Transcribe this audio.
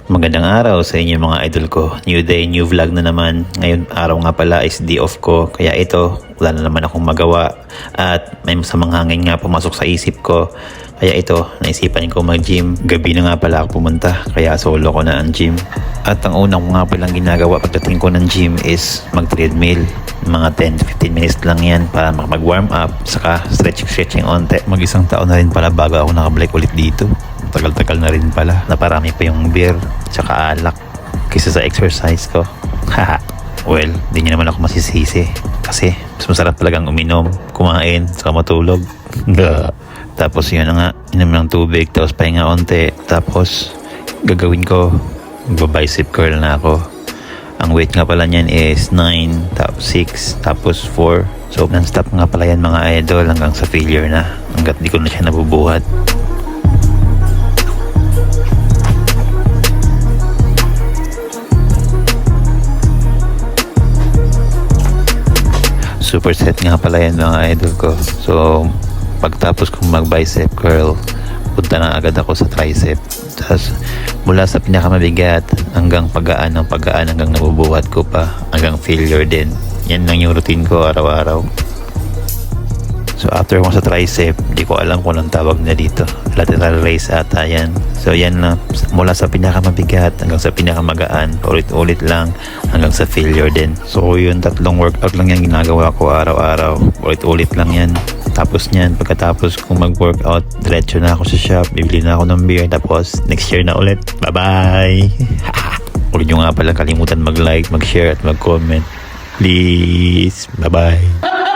Magandang araw sa inyo mga idol ko. New day, new vlog na naman. Ngayon araw nga pala is day off ko. Kaya ito, wala na naman akong magawa. At may masamang hangin nga pumasok sa isip ko. Kaya ito, naisipan ko mag-gym. Gabi na nga pala ako pumunta. Kaya solo ko na ang gym. At ang unang ko nga palang ginagawa pagdating ko ng gym is mag-treadmill. Mga 10-15 minutes lang yan para mag-warm up. Saka stretching onte. Mag-isang taon na rin pala bago ako nakabalik ulit dito. Tagal-tagal na rin pala. Naparami pa yung beer tsaka alak kaysa sa exercise ko. Haha. Well, di nyo naman ako masisisi. Kasi mas masarap talagang uminom, kumain, saka matulog. Tapos yun na nga, inom ng tubig, tapos pahinga onte. Tapos gagawin ko, bicep curl na ako. Ang weight nga pala niyan is 9, tapos 6, tapos 4. So non-stop nga pala yan mga idol hanggang sa failure na. Hanggat di ko na siya nabubuhat. Superset nga pala yan mga idol ko. So pagtapos kong mag bicep curl, punta na agad ako sa tricep. Tapos mula sa pinakamabigat hanggang paggaan ng paggaan hanggang nabubuhat ko pa hanggang failure din. Yan lang yung routine ko araw-araw. So after ko sa tricep, di ko alam kung anong tawag na dito. Lateral raise ata yan. So yan lang, mula sa pinakamabigat hanggang sa pinakamagaan, ulit-ulit lang hanggang sa failure din. So yun, tatlong workout lang yan ginagawa ko araw-araw. Ulit-ulit lang yan. Tapos niyan, pagkatapos kong mag-workout, diretso na ako sa shop, bibili na ako ng beer, tapos next year na ulit. Bye-bye! Huwag nyo nga pala kalimutan mag-like, mag-share at mag-comment. Please! Bye-bye!